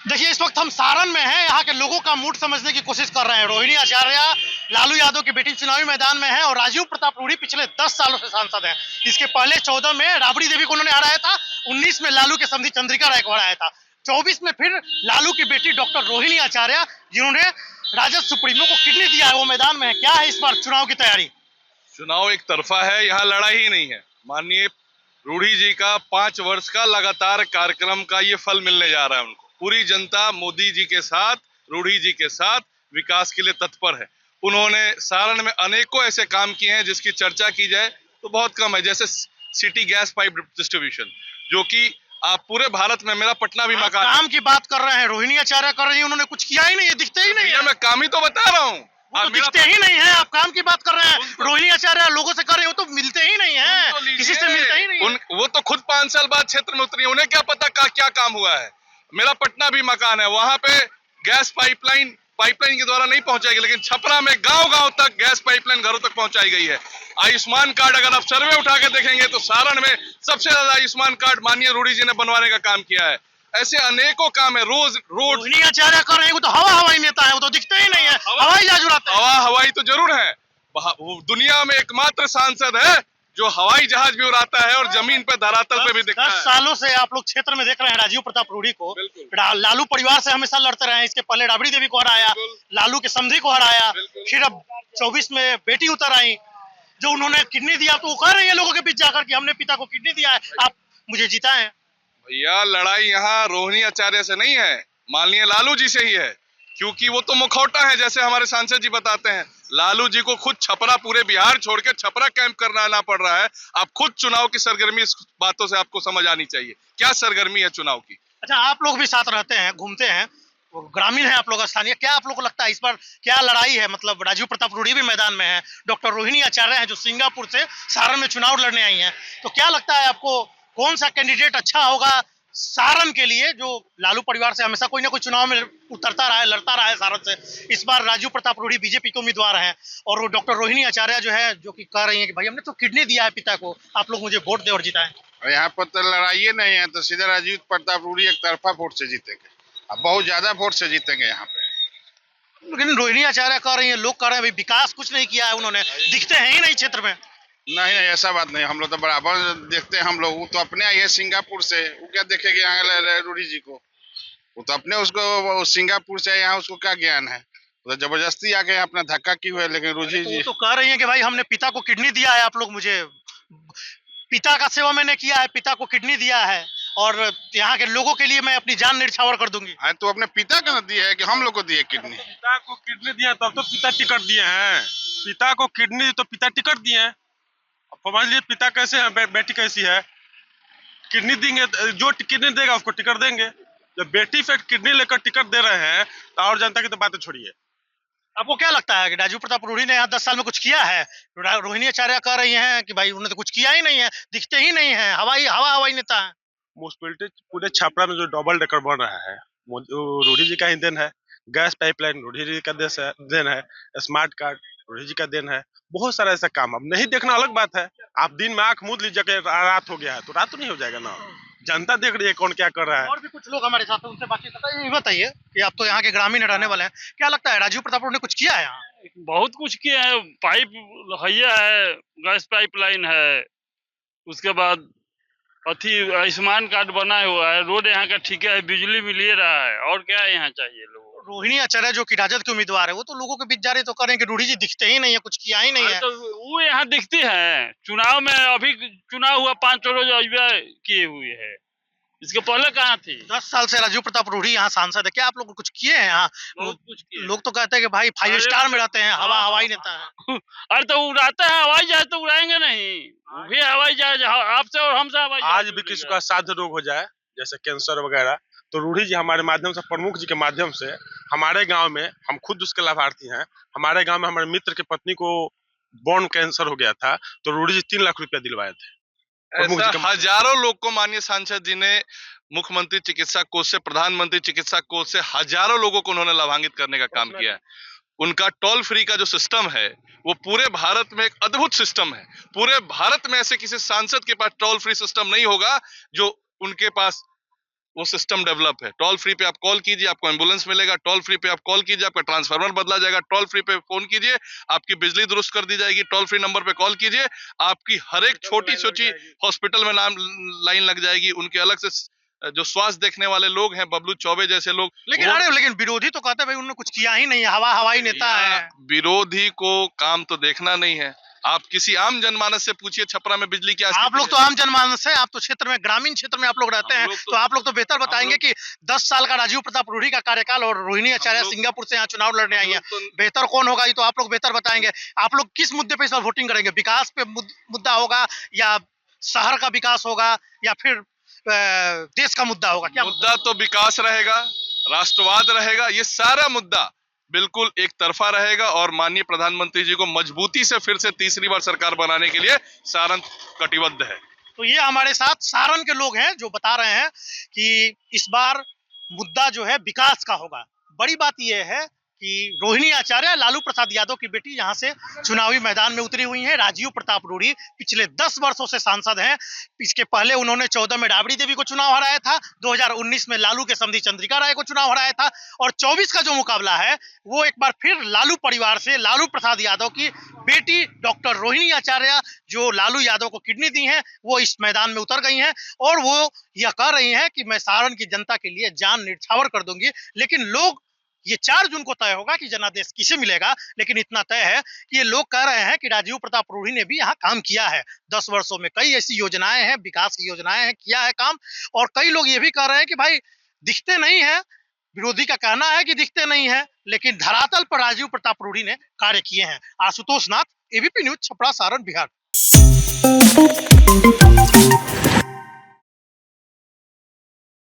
देखिए, इस वक्त हम सारण में हैं। यहाँ के लोगों का मूड समझने की कोशिश कर रहे हैं। रोहिणी आचार्य लालू यादव की बेटी चुनावी मैदान में है और राजीव प्रताप रूढ़ी पिछले 10 सालों से सांसद हैं। इसके पहले 14 में राबड़ी देवी को उन्होंने हराया था, 19 में लालू के समधी चंद्रिका राय को हराया था, 24 में फिर लालू की बेटी डॉक्टर रोहिणी आचार्य, जिन्होंने राजद सुप्रीमो को किडनी दिया है, वो मैदान में है। क्या है इस बार चुनाव की तैयारी? चुनाव एक तरफा है, यहाँ लड़ाई ही नहीं है। माननीय रूढ़ी जी का 5 वर्ष का लगातार कार्यक्रम का ये फल मिलने जा रहा है उनको। पूरी जनता मोदी जी के साथ, रूढ़ी जी के साथ विकास के लिए तत्पर है। उन्होंने सारण में अनेकों ऐसे काम किए हैं जिसकी चर्चा की जाए तो बहुत कम है, जैसे सिटी गैस पाइप डिस्ट्रीब्यूशन, जो कि आप पूरे भारत में, मेरा पटना भी मकान। काम की बात कर रहे हैं, रोहिणी आचार्य कर रही है, उन्होंने कुछ किया ही नहीं है, दिखते ही नहीं है। मैं काम ही तो बता रहा हूँ, तो दिखते ही नहीं है। आप काम की बात कर रहे हैं, रोहिणी आचार्य लोगों से कर रहे हो तो मिलते ही नहीं है, किसी से मिलते ही नहीं है। वो तो खुद 5 साल बाद क्षेत्र में उतरी है, उन्हें क्या पता क्या काम हुआ है। मेरा पटना भी मकान है, वहां पे गैस पाइपलाइन के द्वारा नहीं पहुंचाई, लेकिन छपरा में गांव-गांव तक गैस पाइपलाइन घरों तक पहुंचाई गई है। आयुष्मान कार्ड अगर आप सर्वे उठा के देखेंगे तो सारण में सबसे ज्यादा आयुष्मान कार्ड माननीय रूढ़ी जी ने बनवाने का काम किया है। ऐसे अनेकों काम है। रोड रोहिणी आचार्य कर रहे हैं, वो तो हवाई नेता है, वो तो दिखते ही नहीं है, हवाई जहाज उड़ाते हैं। हवाई तो जरूर है, दुनिया में एकमात्र सांसद है जो हवाई जहाज भी उड़ाता है और जमीन पे धरातल पे भी दिखता है। 10 सालों से आप लोग क्षेत्र में देख रहे हैं राजीव प्रताप रूढ़ी को। लालू परिवार से हमेशा लड़ते रहे हैं। इसके पहले राबड़ी देवी को हराया, लालू के समधी को हराया, फिर अब 24 में बेटी उतर आई, जो उन्होंने किडनी दिया, तो वो कह रही है लोगों के बीच जाकर कि हमने पिता को किडनी दिया है, आप मुझे जीता है। भैया, लड़ाई यहाँ रोहिणी आचार्य से नहीं है, माननीय लालू जी से ही है, क्योंकि वो तो मुखौटा है, जैसे हमारे सांसद जी बताते हैं। लालू जी को खुद छपरा, पूरे बिहार छोड़ के छपरा कैंप करना आना पड़ रहा है। आप खुद चुनाव की सरगर्मी, इस बातों से आपको समझ आनी चाहिए क्या सरगर्मी है चुनाव की। अच्छा, आप लोग भी साथ रहते हैं, घूमते हैं, ग्रामीण है आप लोग, स्थानीय, क्या आप लोग को लगता है इस बार क्या लड़ाई है? मतलब राजीव प्रताप रूढ़ी भी मैदान में है, डॉक्टर रोहिणी आचार्य हैं जो सिंगापुर से सारण में चुनाव लड़ने आई हैं, तो क्या लगता है आपको कौन सा कैंडिडेट अच्छा होगा सारण के लिए, जो लालू परिवार से हमेशा कोई ना कोई चुनाव में उतरता रहा है, लड़ता रहा है सारण से? इस बार राजीव प्रताप रूढ़ी बीजेपी के उम्मीदवार हैं और डॉक्टर रोहिणी आचार्य जो है, जो कि कह रही है कि भाई हमने तो किडनी दिया है पिता को, आप लोग मुझे वोट दे और जिताएं। और यहाँ पर तो लड़ाई नहीं है, तो सीधा राजीव प्रताप रूढ़ी एक तरफा वोट से जीतेंगे, अब बहुत ज्यादा वोट से जीतेंगे यहाँ पे। लेकिन रोहिणी आचार्य कह रही है, लोग कह रहे हैं भाई विकास कुछ नहीं किया है उन्होंने, दिखते हैं ही नहीं क्षेत्र में। नहीं नहीं, ऐसा बात नहीं, हम लोग तो बराबर देखते हैं। हम लोग, वो तो अपने आई है सिंगापुर से, वो क्या देखेंगे यहाँ रूढ़ी जी को? वो तो अपने उसको सिंगापुर से यहाँ, उसको क्या ज्ञान है? तो जबरदस्ती आके अपना धक्का की हुए। लेकिन रूढ़ी जी तो कह रही है कि भाई हमने पिता को किडनी दिया है, आप लोग मुझे, पिता का सेवा मैंने किया है, पिता को किडनी दिया है और यहाँ के लोगों के लिए मैं अपनी जान न्यौछावर कर दूंगी। तो अपने पिता को दिया है कि हम लोग को दिए किडनी? पिता को किडनी दिया तब तो पिता टिकट दिए हैं। पिता को किडनी तो पिता टिकट दिए हैं। समझ लिए पिता कैसे है, बेटी कैसी है। किडनी देंगे, जो किडनी देगा उसको टिकट देंगे। जब बेटी फिर किडनी लेकर टिकट दे रहे हैं तो और जनता की तो बातें छोड़िए। आपको क्या लगता है कि राजीव प्रताप रूढ़ी ने यहाँ 10 साल में कुछ किया है? रोहिणी आचार्य कह रही हैं कि भाई उन्होंने तो कुछ किया ही नहीं है, दिखते ही नहीं है, हवाई नेता है। म्युनिसिपैलिटी पूरे छपरा में जो डबल डेकर बन रहा है, रूढ़ी जी का ही देन है। गैस पाइपलाइन रूढ़ी जी का देन है। स्मार्ट कार्ड रूढ़ी जी का देन है। बहुत सारा ऐसा काम, अब नहीं देखना अलग बात है। आप दिन में आंख मूंद लीजिए कि रात हो गया है, तो रात तो नहीं हो जाएगा ना। जनता देख रही है कौन क्या कर रहा है। और भी कुछ लोग हमारे साथ हैं, उनसे बातचीत करते हैं। ये बताइए कि आप तो यहाँ के ग्रामीण रहने वाले हैं, क्या लगता है राजीव प्रताप रूढ़ी ने कुछ किया है यहाँ? बहुत कुछ किए हैं। पाइप है, गैस पाइपलाइन है, उसके बाद अथी आयुष्मान कार्ड बना हुआ है, रोड यहाँ का ठीक है, बिजली भी ले रहा है, और क्या यहाँ चाहिए लोगों को? रोहिणी आचार्य जो कि राजद के उम्मीदवार है, वो तो लोगों के बीच जा रहे तो कह रहे हैं कि रूढ़ी जी दिखते ही नहीं है, कुछ किया ही नहीं है। तो वो यहाँ दिखती है चुनाव में, अभी चुनाव हुआ 5 रोज किए हुए है, इसके पहले कहाँ थी? 10 साल से राजीव प्रताप रूढ़ी यहाँ सांसद है, क्या आप लोग कुछ किए हैं यहाँ? लोग तो कहते हैं कि भाई 5 स्टार में रहते हैं, हवाई नेता है। अरे तो उड़ाते हैं हवाई जहाज, तो उड़ाएंगे नहीं? भी हवाई जहाज आपसे और हमसे हवाई जहाज। आज भी किसी का साध रोग हो जाए, जैसे कैंसर वगैरह, तो रूढ़ी जी हमारे माध्यम से, प्रमुख जी के माध्यम से, हमारे गांव में, हम खुद उसके लाभार्थी हैं, हमारे गांव में हमारे मित्र की पत्नी को बोन कैंसर हो गया था, तो रूढ़ी जी 3 लाख रुपया दिलवाए थे। ऐसा हजारों लोग को माननीय सांसद जी ने मुख्यमंत्री चिकित्सा कोष से, प्रधानमंत्री चिकित्सा कोष से हजारों लोगों को उन्होंने लाभान्वित करने का काम किया है। उनका टोल फ्री का जो सिस्टम है वो पूरे भारत में एक अद्भुत सिस्टम है। पूरे भारत में ऐसे किसी सांसद के पास टोल फ्री सिस्टम नहीं होगा जो उनके पास वो सिस्टम डेवलप है। टोल फ्री पे आप कॉल कीजिए, आपको एम्बुलेंस मिलेगा। टोल फ्री पे आप कॉल कीजिए, आपका ट्रांसफार्मर बदला जाएगा। टोल फ्री पे फोन कीजिए, आपकी बिजली दुरुस्त कर दी जाएगी। टोल फ्री नंबर पे कॉल कीजिए, आपकी हर एक छोटी छोटी हॉस्पिटल में लाइन लग जाएगी। उनके अलग से जो स्वास्थ्य देखने वाले लोग हैं, बबलू चौबे जैसे लोग, लेकिन विरोधी तो कहते हैं भाई उन्होंने कुछ किया ही नहीं है, हवाई नेता है। विरोधी को काम तो देखना नहीं है। आप किसी आम जनमानस से पूछिए छपरा में बिजली की आप लोग तो आम जनमानस है, आप तो क्षेत्र में, ग्रामीण क्षेत्र में आप लोग रहते हैं, तो आप लोग तो बेहतर बताएंगे कि 10 साल का राजीव प्रताप रूढ़ी का कार्यकाल और रोहिणी आचार्य सिंगापुर से यहाँ चुनाव लड़ने आई है, बेहतर कौन होगा ये तो आप लोग बेहतर बताएंगे। आप लोग किस मुद्दे पे इस बार वोटिंग करेंगे? विकास पे मुद्दा होगा, या शहर का विकास होगा, या फिर देश का मुद्दा होगा? क्या मुद्दा? तो विकास रहेगा, राष्ट्रवाद रहेगा, ये सारा मुद्दा बिल्कुल एक तरफा रहेगा। और माननीय प्रधानमंत्री जी को मजबूती से फिर से तीसरी बार सरकार बनाने के लिए सारण कटिबद्ध है। तो ये हमारे साथ सारण के लोग हैं जो बता रहे हैं कि इस बार मुद्दा जो है विकास का होगा। बड़ी बात यह है कि रोहिणी आचार्य लालू प्रसाद यादव की बेटी यहाँ से चुनावी मैदान में उतरी हुई हैं। राजीव प्रताप रूढ़ी पिछले 10 वर्षों से सांसद हैं। इसके पहले उन्होंने 14 में राबड़ी देवी को चुनाव हराया था, 2019 में लालू के समधी चंद्रिका राय को चुनाव हराया था, और 24 का जो मुकाबला है वो एक बार फिर लालू परिवार से लालू प्रसाद यादव की बेटी डॉक्टर रोहिणी आचार्य, जो लालू यादव को किडनी दी हैं, वो इस मैदान में उतर गई हैं और वो यह कह रही हैं कि मैं सारण की जनता के लिए जान न्यौछावर कर दूंगी। लेकिन लोग, ये 4 जून को तय होगा कि जनादेश किसे मिलेगा, लेकिन इतना तय है कि ये लोग कह रहे हैं कि राजीव प्रताप रूढ़ी ने भी यहाँ काम किया है। 10 वर्षों में कई ऐसी योजनाएं हैं, विकास की योजनाएं हैं, किया है काम। और कई लोग ये भी कह रहे हैं कि भाई दिखते नहीं है, विरोधी का कहना है कि दिखते नहीं है, लेकिन धरातल पर राजीव प्रताप रूढ़ी ने कार्य किए हैं। आशुतोष नाथ, एबीपी न्यूज, छपरा, सारण, बिहार।